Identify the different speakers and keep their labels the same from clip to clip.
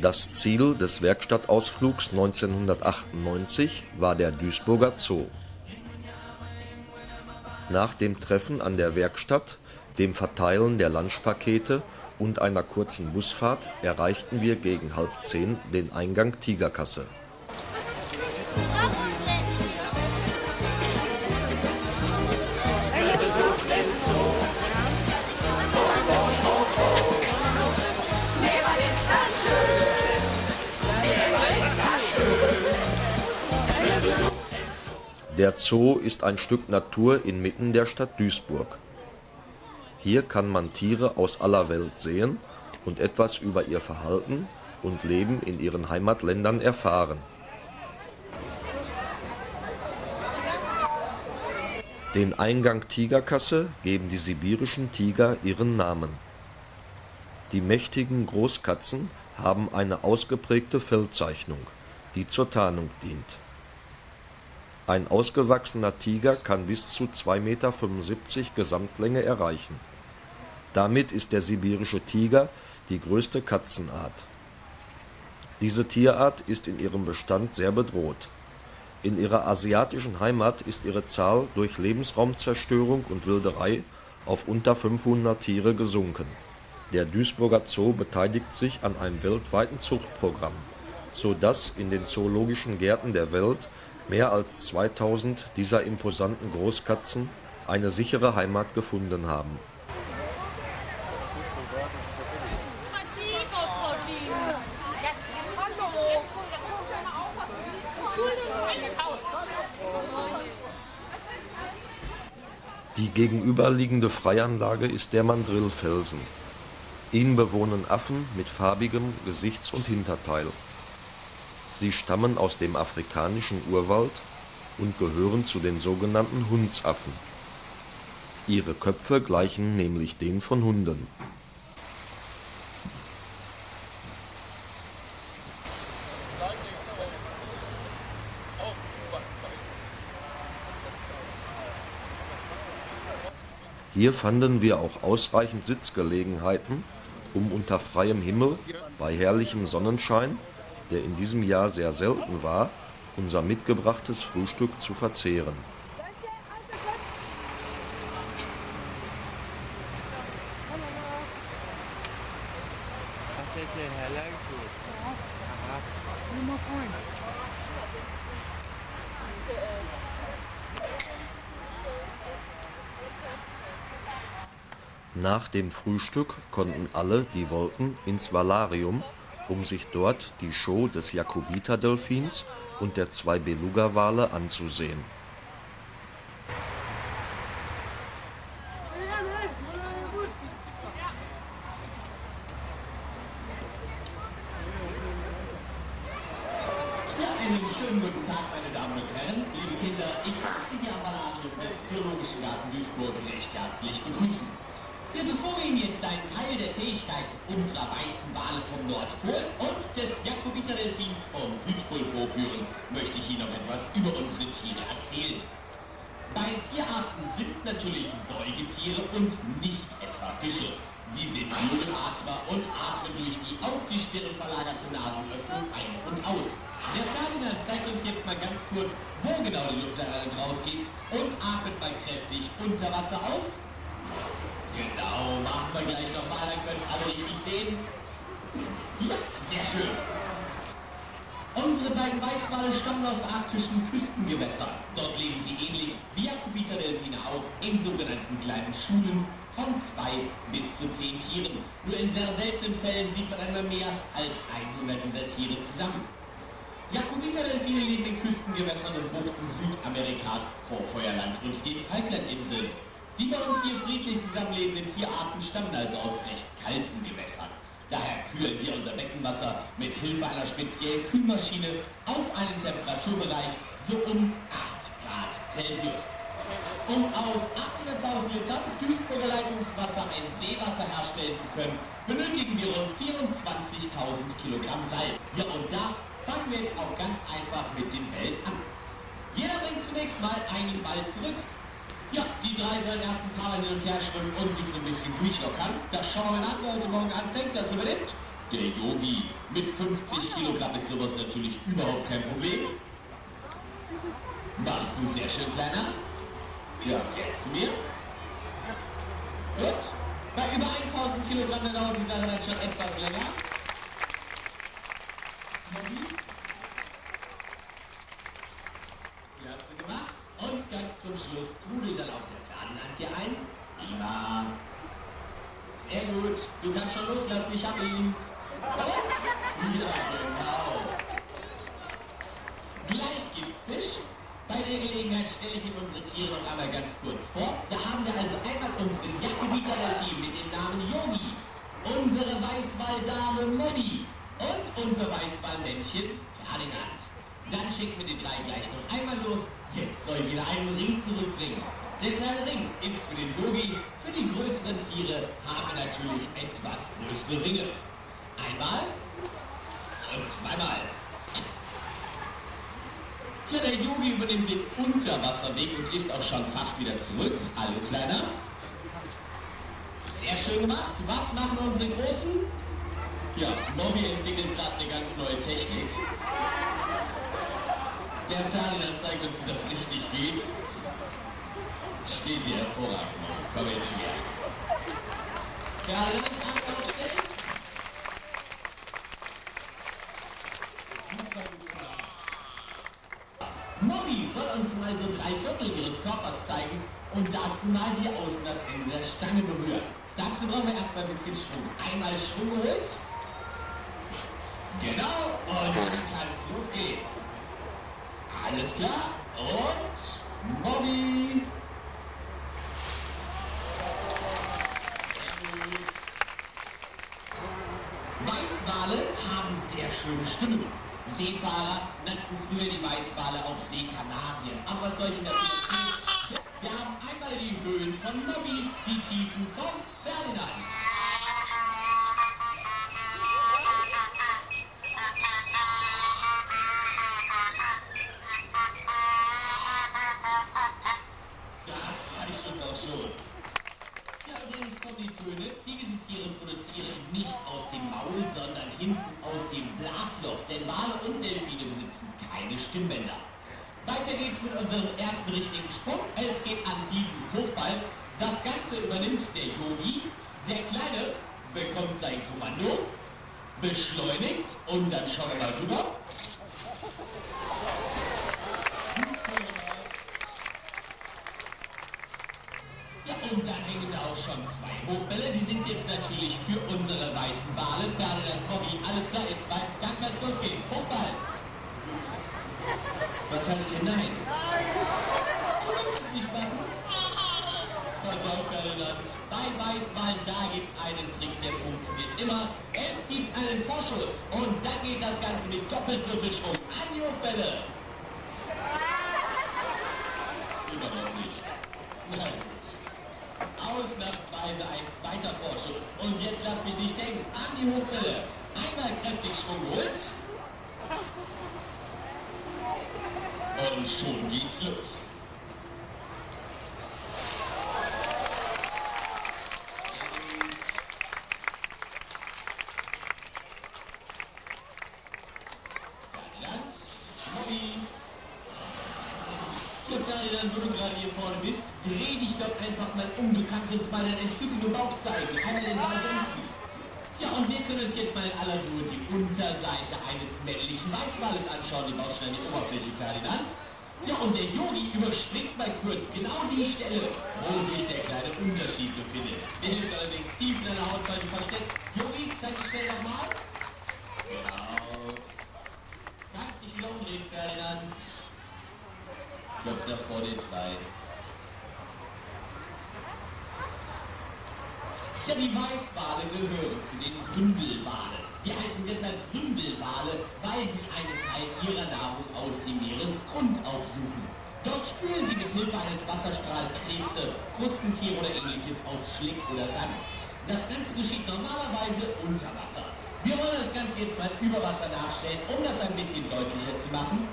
Speaker 1: Das Ziel des Werkstattausflugs 1998 war der Duisburger Zoo. Nach dem Treffen an der Werkstatt, dem Verteilen der Lunchpakete und einer kurzen Busfahrt erreichten wir gegen 9:30 den Eingang Tigerkasse. Der Zoo ist ein Stück Natur inmitten der Stadt Duisburg. Hier kann man Tiere aus aller Welt sehen und etwas über ihr Verhalten und Leben in ihren Heimatländern erfahren. Den Eingang Tigerkasse geben die sibirischen Tiger ihren Namen. Die mächtigen Großkatzen haben eine ausgeprägte Fellzeichnung, die zur Tarnung dient. Ein ausgewachsener Tiger kann bis zu 2,75 Meter Gesamtlänge erreichen. Damit ist der sibirische Tiger die größte Katzenart. Diese Tierart ist in ihrem Bestand sehr bedroht. In ihrer asiatischen Heimat ist ihre Zahl durch Lebensraumzerstörung und Wilderei auf unter 500 Tiere gesunken. Der Duisburger Zoo beteiligt sich an einem weltweiten Zuchtprogramm, sodass in den zoologischen Gärten der Welt mehr als 2000 dieser imposanten Großkatzen eine sichere Heimat gefunden haben. Die gegenüberliegende Freianlage ist der Mandrillfelsen. Ihn bewohnen Affen mit farbigem Gesichts- und Hinterteil. Sie stammen aus dem afrikanischen Urwald und gehören zu den sogenannten Hundsaffen. Ihre Köpfe gleichen nämlich denen von Hunden. Hier fanden wir auch ausreichend Sitzgelegenheiten, um unter freiem Himmel bei herrlichem Sonnenschein, der in diesem Jahr sehr selten war, unser mitgebrachtes Frühstück zu verzehren. Nach dem Frühstück konnten alle, die wollten, ins Valarium, um sich dort die Show des Jakobiterdelfins und der 2 Beluga-Wale anzusehen.
Speaker 2: Einen schönen guten Tag, meine Damen und Herren, liebe Kinder. Ich darf Sie hier am Valarium des Zoologischen Garten Duisburg recht herzlich begrüßen. Bevor wir Ihnen jetzt einen Teil der Fähigkeiten unserer weißen Wale vom Nordpol und des Jakobiterdelfins vom Südpol vorführen, möchte ich Ihnen noch etwas über unsere Tiere erzählen. Bei Tierarten sind natürlich Säugetiere und nicht etwa Fische. Sie sind Lungenatmer und atmen durch die auf die Stirn verlagerte Nasenöffnung ein und aus. Der Ferdinand zeigt uns jetzt mal ganz kurz, wo genau die Luft da rein und rausgeht, und atmet mal kräftig unter Wasser aus. Genau, machen wir gleich nochmal, dann können es alle richtig sehen. Ja, sehr schön. Unsere beiden Weißwale stammen aus arktischen Küstengewässern. Dort leben sie ähnlich wie Jakobiterdelfine auch in sogenannten kleinen Schulen von 2 bis zu 10 Tieren. Nur in sehr seltenen Fällen sieht man einmal mehr als 100 dieser Tiere zusammen. Jakobiterdelfine leben in Küstengewässern und Buchten Südamerikas vor Feuerland und den Falklandinseln. Die bei uns hier friedlich zusammenlebenden Tierarten stammen also aus recht kalten Gewässern. Daher kühlen wir unser Beckenwasser mit Hilfe einer speziellen Kühlmaschine auf einen Temperaturbereich so um 8 Grad Celsius. Um aus 800.000 Litern Duisburger Leitungswasser ein Seewasser herstellen zu können, benötigen wir rund 24.000 Kilogramm Salz. Ja, und da fangen wir jetzt auch ganz einfach mit dem Bällen an. Jeder bringt zunächst mal einen Ball zurück. Ja, die drei sollen erst ein paar hin und her schwimmen und sich so ein bisschen durchlockern. Das schauen wir nach, wer heute Morgen anfängt, das überlebt. Der Yogi mit 50 Kilogramm ist sowas natürlich überhaupt kein Problem. Machst du sehr schön, Kleiner. Ja, jetzt zu mir. Gut. Bei über 1000 Kilogramm dauert die Sache dann schon etwas länger. Die hast du gemacht. Und ganz zum Schluss trudelt dann auch der Ferdinand hier ein. Prima. Sehr gut. Du kannst schon loslassen, ich hab ihn. Und? Ja, genau. Gleich gibt's Fisch. Bei der Gelegenheit stelle ich Ihnen unsere Tiere noch einmal ganz kurz vor. Da haben wir also einmal unseren Jakobiter-Team mit dem Namen Yogi, unsere Weißwaldame Modi und unser Weißwaldmännchen Ferdinand. Dann schicken wir die drei gleich noch einmal los. Jetzt soll jeder einen Ring zurückbringen. Der kleine Ring ist für den Yogi, für die größeren Tiere haben wir natürlich etwas größere Ringe. Einmal und zweimal. Ja, der Yogi übernimmt den Unterwasserweg und ist auch schon fast wieder zurück. Hallo, Kleiner. Sehr schön gemacht. Was machen unsere Großen? Ja, Nobby entwickelt gerade eine ganz neue Technik. Der Ferdinand zeigt uns, wie das richtig geht. Steht dir hervorragend. Komm jetzt her. Ferdinand, Achtung, aufstellen. Nobby soll uns mal so 3/4 ihres Körpers zeigen und dazu mal hier außen das Ende der Stange berühren. Dazu brauchen wir erstmal ein bisschen Schwung. Einmal Schwung geholt. Genau. Und dann kann es losgehen. Alles klar. Und Nobby. Weißwale haben sehr schöne Stimmen. Seefahrer nannten früher die Weißwale auch Seekanarien. Aber was soll ich denn das erzählen? Wir haben einmal die Höhen von Nobby, die Tiefen von Ferdinand. Das reicht uns auch schon. Ja, übrigens kommen die Töne, die diese Tiere produzieren, nicht aus dem Maul, sondern hinten aus dem Blasloch. Denn Wale und Delfine besitzen keine Stimmbänder. Weiter geht's mit unserem ersten richtigen Sprung. Es geht an diesen Hochball. Das Ganze übernimmt der Yogi. Der Kleine bekommt sein Kommando, beschleunigt und dann schauen wir mal rüber. Ja, und dann hängen da auch schon 2 Hochbälle. Die sind jetzt natürlich für unsere weißen Wale. Ferdinand, Nobby, alles klar, ihr zwei. Dann kann's losgehen. Hochball. Was heißt hier nein? Du willst es nicht machen? Pass auf, Ferdinand. Bei Weißwalen, da gibt's einen Trick, der funktioniert immer. Es gibt einen Vorschuss. Und dann geht das Ganze mit doppelt so viel Schwung an die Hochbälle. Überhaupt nicht. Na gut. Ausnahmsweise ein zweiter Vorschuss. Und jetzt lass mich nicht denken. An die Hochbälle. Einmal kräftig Schwung geholt. Und schon geht's los. Ferdinand, Nobby. Ja, Ferdinand, wo du gerade hier vorne bist, dreh dich doch einfach mal um. Du kannst uns mal deinen entzückenden Bauch zeigen. Einmal den Ball unten. Ja, und wir können uns jetzt mal in aller Ruhe die Unterseite eines männlichen Weißwales anschauen. Die baut schnell die Oberfläche, Ferdinand. Ja, und der Yogi überspringt mal kurz genau die Stelle, wo sich der kleine Unterschied befindet. Der ist allerdings tief in der Hautfalte versteckt. Yogi, zeig die Stelle nochmal. Genau. Kannst dich Ja, die Weißwale gehören zu den Gründelwalen. Die heißen deshalb Gründelwale, weil sie einen Teil ihrer Nahrung aus dem Meeresgrund aufsuchen. Dort spülen sie mit Hilfe eines Wasserstrahls Krebse, Krustentiere oder ähnliches aus Schlick oder Sand. Das Ganze geschieht normalerweise unter Wasser. Wir wollen das Ganze jetzt mal über Wasser nachstellen, um das ein bisschen deutlicher zu machen.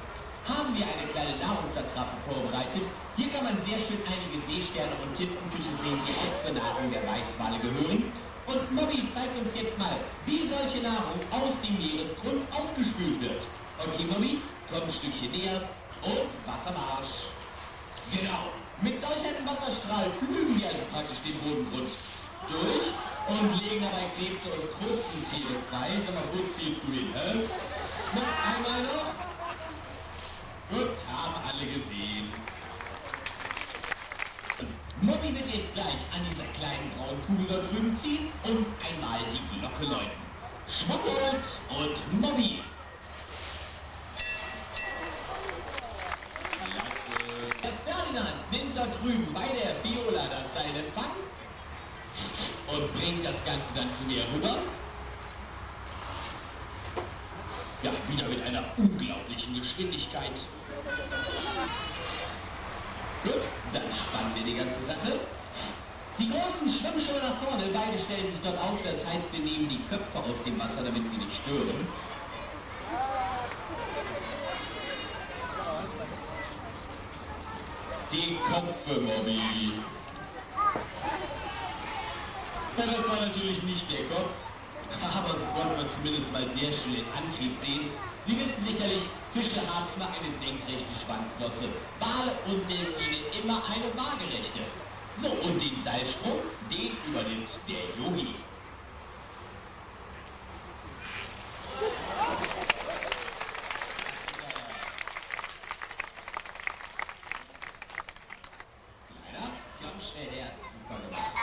Speaker 2: Haben wir eine kleine Nahrungsattrappe vorbereitet. Hier kann man sehr schön einige Seesterne und Tintenfische sehen, die auch zur Nahrung der Weißwale gehören. Und Mobby zeigt uns jetzt mal, wie solche Nahrung aus dem Meeresgrund aufgespült wird. Okay, Mobby, komm ein Stückchen näher und Wassermarsch. Genau, mit solch einem Wasserstrahl flügen wir also praktisch den Bodengrund durch und legen dabei Krebse und Krustentiere frei. Sag mal, wo ziehst du hin, hä? Noch einmal noch. Gut, haben alle gesehen. Mobby wird jetzt gleich an dieser kleinen grauen Kugel dort drüben ziehen und einmal die Glocke läuten. Schwuppelt und Mobby. Der Ferdinand nimmt da drüben bei der Viola das Seil in Empfang und bringt das Ganze dann zu mir rüber. Ja, wieder mit einer unglaublichen Geschwindigkeit. Gut, dann spannen wir die ganze Sache. Die Großen schwimmen schon nach vorne, beide stellen sich dort auf, das heißt, wir nehmen die Köpfe aus dem Wasser, damit sie nicht stören. Die Köpfe, Mobby. Ja, das war natürlich nicht der Kopf. Aber so konnte man zumindest mal sehr schnell den Antrieb sehen. Sie wissen sicherlich, Fische haben immer eine senkrechte Schwanzflosse, Wale und Delfine immer eine waagerechte. So, und den Seilsprung, den übernimmt der Yogi. Kleiner, komm schnell her, super gemacht.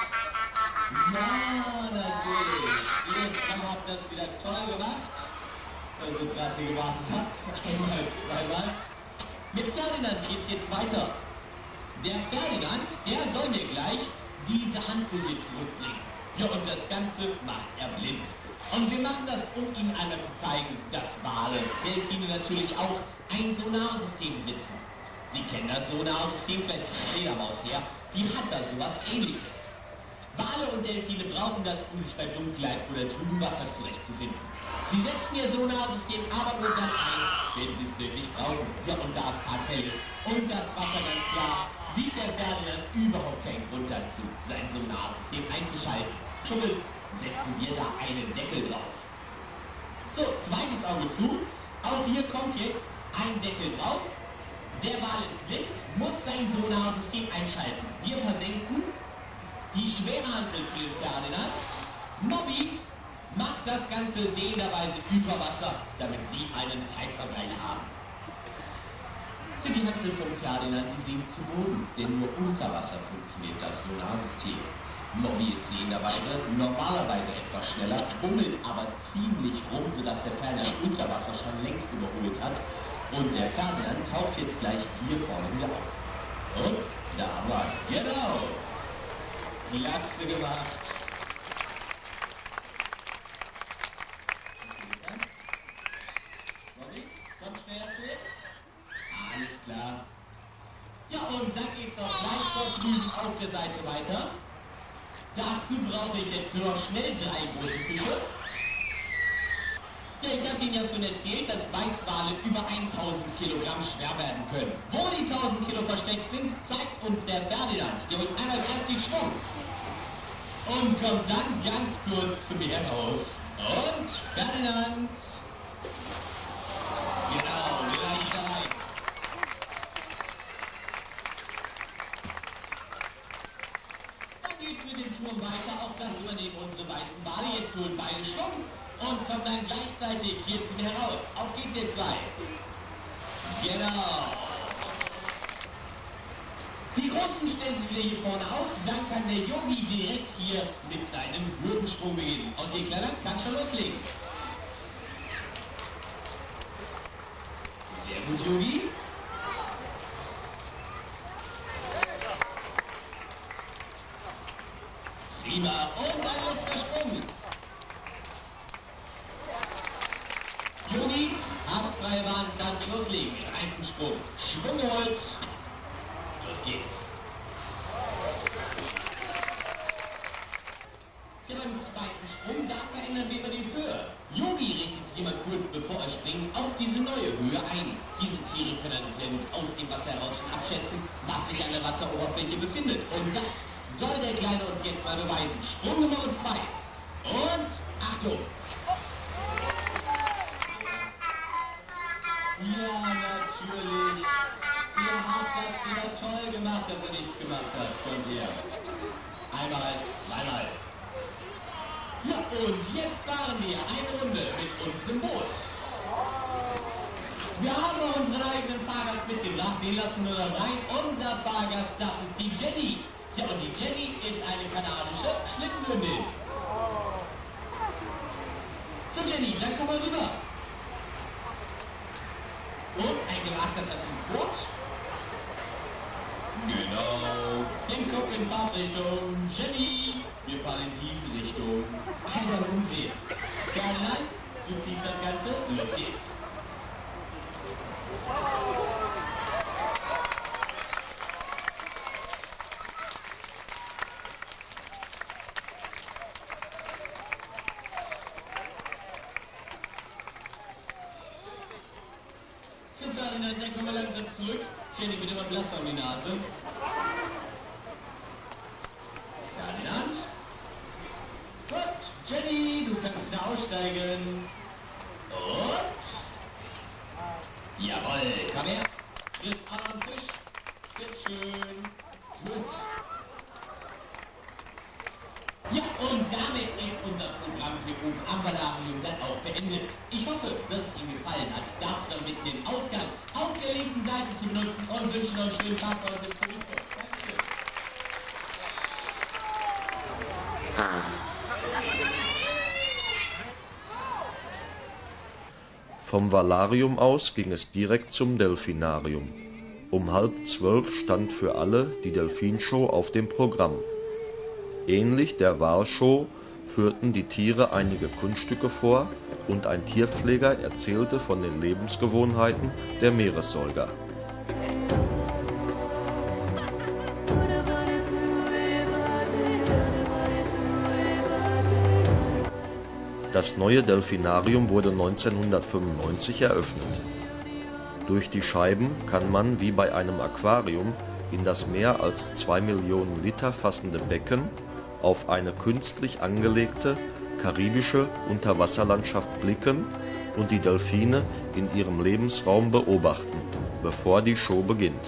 Speaker 2: Ja, natürlich. Ihr zwei habt das wieder toll gemacht. Also gerade hier gewartet habt. Einmal, zweimal. Mit Ferdinand geht's jetzt weiter. Der Ferdinand, der soll mir gleich diese Handkugel hier zurückbringen. Ja, und das Ganze macht er blind. Und wir machen das, um Ihnen einmal zu zeigen, dass Wale, Delfine natürlich auch ein Sonarsystem besitzen. Sie kennen das Sonarsystem vielleicht von der Fledermaus her. Die hat da sowas Ähnliches. Wale und Delfine brauchen das, um sich bei Dunkelheit oder trübem Wasser zurechtzufinden. Sie setzen ihr Sonarsystem aber nur dann ein, wenn sie es wirklich brauchen. Ja, und da es taghell ist und das Wasser ganz klar, sieht der Ferdinand überhaupt keinen Grund dazu, sein Sonarsystem einzuschalten. Schummelt, setzen wir da einen Deckel drauf. So, zweites Auge zu. Auch hier kommt jetzt ein Deckel drauf. Der Wal ist blind, muss sein Sonarsystem einschalten. Wir versenken die schwere Hantel für den Ferdinand. Mobby macht das Ganze sehenderweise über Wasser, damit Sie einen Zeitvergleich haben. Für die Hantel von Ferdinand, die sinkt zu Boden, denn nur unter Wasser funktioniert das Sonarsystem. Mobby ist sehenderweise normalerweise etwas schneller, bummelt aber ziemlich rum, sodass der Ferdinand unter Wasser schon längst überholt hat. Und der Ferdinand taucht jetzt gleich hier vorne wieder auf. Und da war genau. Klasse gemacht. Komm schnell zurück. Alles klar. Ja, und dann geht's auch gleich dort drüben auf der Seite weiter. Dazu brauche ich jetzt nur noch schnell 3 große Fische. Ja, ich hatte Ihnen ja schon erzählt, dass Weißwale über 1000 Kilogramm schwer werden können. Wo die 1000 Kilo versteckt sind, zeigt uns der Ferdinand. Der holt einmal kräftig Schwung. Und kommt dann ganz kurz zu mir heraus. Und Ferdinand. Genau, gleich dabei. Dann geht's mit dem Turm weiter. Auch das übernehmen unsere weißen Wale. Jetzt holen beide Schwung. Und kommt dann gleichzeitig hier zu mir heraus. Auf geht's ihr zwei. Genau. Die Großen stellen sich wieder hier vorne auf. Dann kann der Yogi direkt hier mit seinem Hürdensprung beginnen. Und ihr Kleiner kann schon loslegen. Sehr gut, Yogi. Prima. Und dann loslegen. Reifensprung. Schwung holt. Los geht's. Ja, beim zweiten Sprung, da verändern wir die Höhe. Yogi richtet sich immer kurz bevor er springt auf diese neue Höhe ein. Diese Tiere können sehr gut aus dem Wasser heraus schon abschätzen, was sich an der Wasseroberfläche befindet. Und das soll der Kleine uns jetzt mal beweisen. Sprung Nummer 2. Und Achtung! Ja, natürlich. Ihr habt das wieder toll gemacht, dass er nichts gemacht hat. Kommt her. Einmal, zweimal. Ja, und jetzt fahren wir eine Runde mit unserem Boot. Wir haben noch unseren eigenen Fahrgast mitgebracht, den lassen wir noch rein. Unser Fahrgast, das ist die Jenny. Ja, und die Jenny ist eine kanadische Schlittenhündin. So Jenny, dann komm mal rüber. Und ein gewagter Satz ins Boot. Genau. Den Kopf in Fahrtrichtung. Jenny, wir fahren in diese Richtung. Einmal umdrehen. Ferdinand, du ziehst das Ganze. Los geht's. So Ferdinand, dann kommen wir langsam zurück. Jenny, bitte mal Wasser um die Nase. Ferdinand. Gut, Jenny, du kannst wieder aussteigen. Und? Jawohl, komm her. Hier ist anderen Fisch. Bitteschön. Gut. Ja, und damit ist unser Programm hier oben am Valarium dann auch beendet. Ich hoffe, dass es Ihnen gefallen hat. Darf dann mitten den Ausgang auf der linken Seite zu benutzen und wünschen euch einen schönen Tag bei uns im Tourismus. Dankeschön.
Speaker 1: Vom Valarium aus ging es direkt zum Delfinarium. Um 11:30 stand für alle die Delfinshow auf dem Programm. Ähnlich der Walshow führten die Tiere einige Kunststücke vor und ein Tierpfleger erzählte von den Lebensgewohnheiten der Meeressäuger. Das neue Delfinarium wurde 1995 eröffnet. Durch die Scheiben kann man wie bei einem Aquarium in das mehr als 2 Millionen Liter fassende Becken auf eine künstlich angelegte karibische Unterwasserlandschaft blicken und die Delfine in ihrem Lebensraum beobachten, bevor die Show beginnt.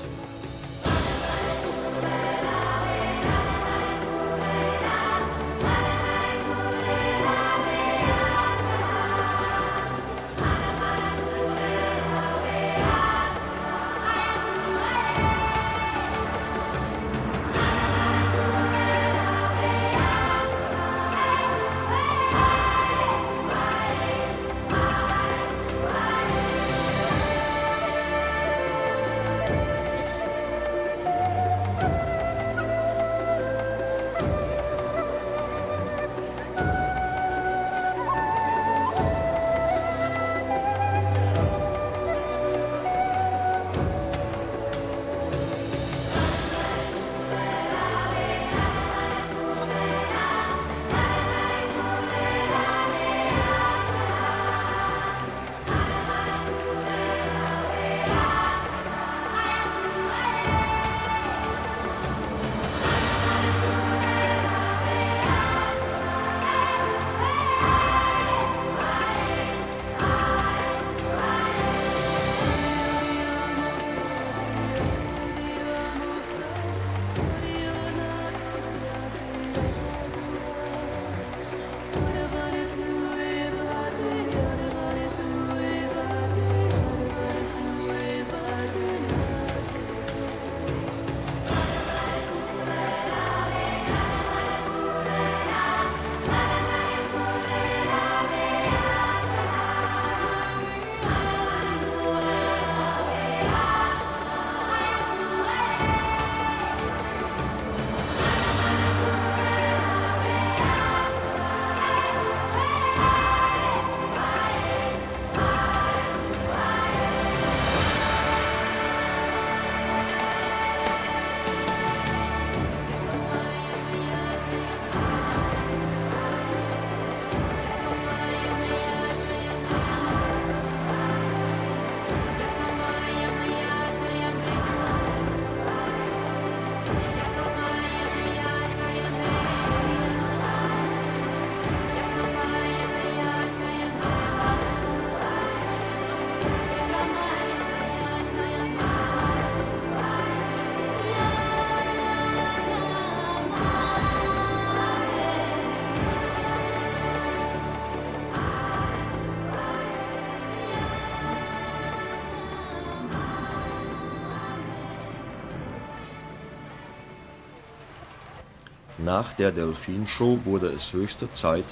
Speaker 1: Nach der Delfinshow wurde es höchste Zeit,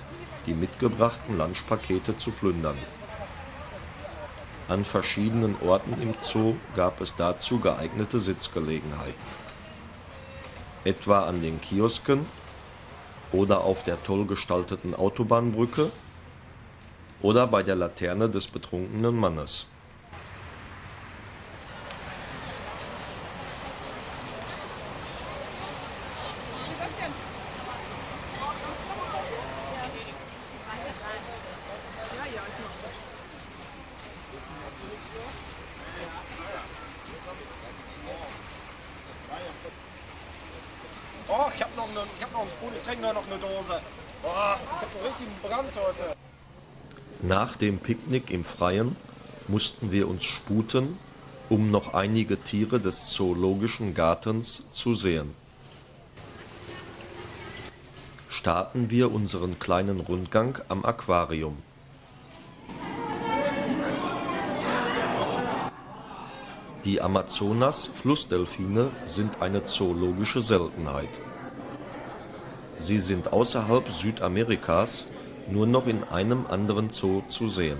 Speaker 1: die mitgebrachten Lunchpakete zu plündern. An verschiedenen Orten im Zoo gab es dazu geeignete Sitzgelegenheiten. Etwa an den Kiosken oder auf der toll gestalteten Autobahnbrücke oder bei der Laterne des betrunkenen Mannes.
Speaker 3: Oh, ich hab noch einen Sprudel, ich trinke nur noch eine Dose. Boah, ich hab schon richtig einen Brand heute.
Speaker 1: Nach dem Picknick im Freien mussten wir uns sputen, um noch einige Tiere des Zoologischen Gartens zu sehen. Starten wir unseren kleinen Rundgang am Aquarium. Die Amazonas-Flussdelfine sind eine zoologische Seltenheit. Sie sind außerhalb Südamerikas nur noch in einem anderen Zoo zu sehen.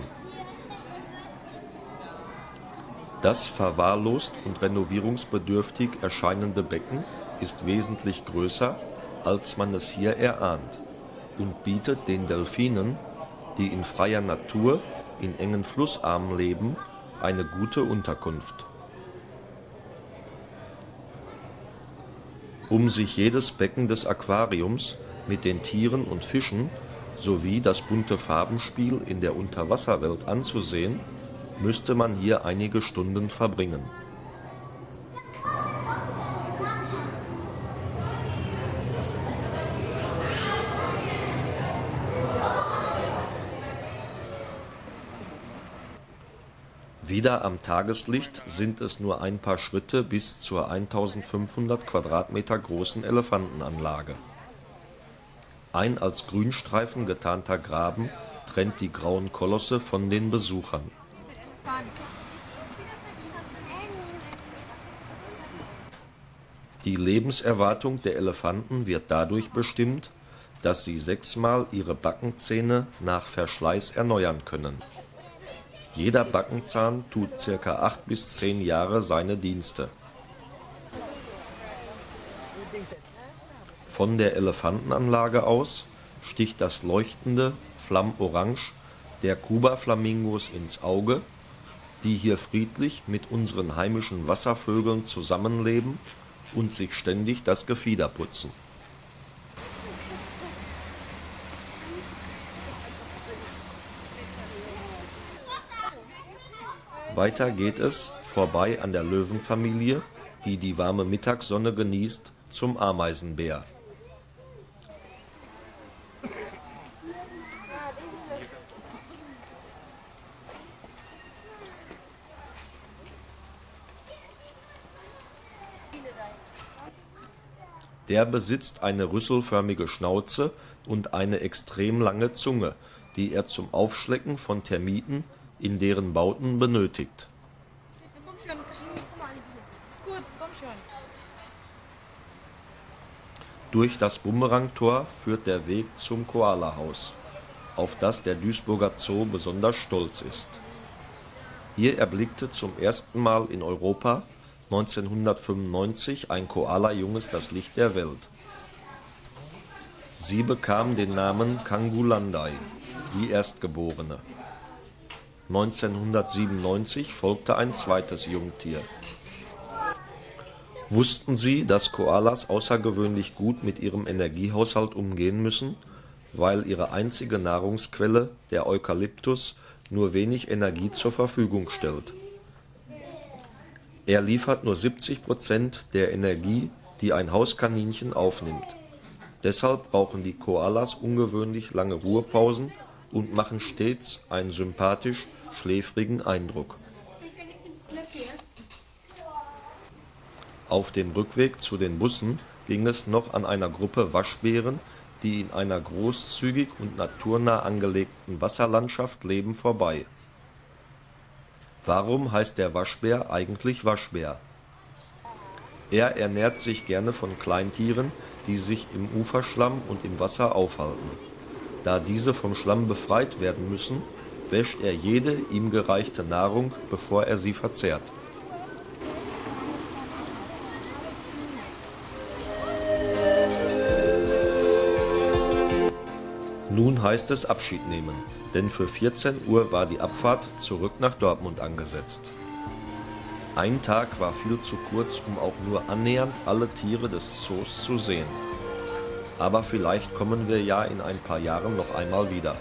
Speaker 1: Das verwahrlost und renovierungsbedürftig erscheinende Becken ist wesentlich größer, als man es hier erahnt, und bietet den Delfinen, die in freier Natur in engen Flussarmen leben, eine gute Unterkunft. Um sich jedes Becken des Aquariums mit den Tieren und Fischen sowie das bunte Farbenspiel in der Unterwasserwelt anzusehen, müsste man hier einige Stunden verbringen. Wieder am Tageslicht sind es nur ein paar Schritte bis zur 1500 Quadratmeter großen Elefantenanlage. Ein als Grünstreifen getarnter Graben trennt die grauen Kolosse von den Besuchern. Die Lebenserwartung der Elefanten wird dadurch bestimmt, dass sie 6-mal ihre Backenzähne nach Verschleiß erneuern können. Jeder Backenzahn tut ca. 8 bis 10 Jahre seine Dienste. Von der Elefantenanlage aus sticht das leuchtende Flammorange der Kuba-Flamingos ins Auge, die hier friedlich mit unseren heimischen Wasservögeln zusammenleben und sich ständig das Gefieder putzen. Weiter geht es, vorbei an der Löwenfamilie, die die warme Mittagssonne genießt, zum Ameisenbär. Der besitzt eine rüsselförmige Schnauze und eine extrem lange Zunge, die er zum Aufschlecken von Termiten in deren Bauten benötigt.
Speaker 4: Komm schon, ist gut, komm schon.
Speaker 1: Durch das Bumerangtor führt der Weg zum Koalahaus, auf das der Duisburger Zoo besonders stolz ist. Hier erblickte zum ersten Mal in Europa 1995 ein Koala-Junges das Licht der Welt. Sie bekam den Namen Kangulandai, die Erstgeborene. 1997 folgte ein zweites Jungtier. Wussten Sie, dass Koalas außergewöhnlich gut mit ihrem Energiehaushalt umgehen müssen, weil ihre einzige Nahrungsquelle, der Eukalyptus, nur wenig Energie zur Verfügung stellt? Er liefert nur 70% der Energie, die ein Hauskaninchen aufnimmt. Deshalb brauchen die Koalas ungewöhnlich lange Ruhepausen und machen stets einen sympathisch schläfrigen Eindruck. Auf dem Rückweg zu den Bussen ging es noch an einer Gruppe Waschbären, die in einer großzügig und naturnah angelegten Wasserlandschaft leben, vorbei. Warum heißt der Waschbär eigentlich Waschbär? Er ernährt sich gerne von Kleintieren, die sich im Uferschlamm und im Wasser aufhalten. Da diese vom Schlamm befreit werden müssen, wäscht er jede ihm gereichte Nahrung, bevor er sie verzehrt. Nun heißt es Abschied nehmen, denn für 14 Uhr war die Abfahrt zurück nach Dortmund angesetzt. Ein Tag war viel zu kurz, um auch nur annähernd alle Tiere des Zoos zu sehen. Aber vielleicht kommen wir ja in ein paar Jahren noch einmal wieder.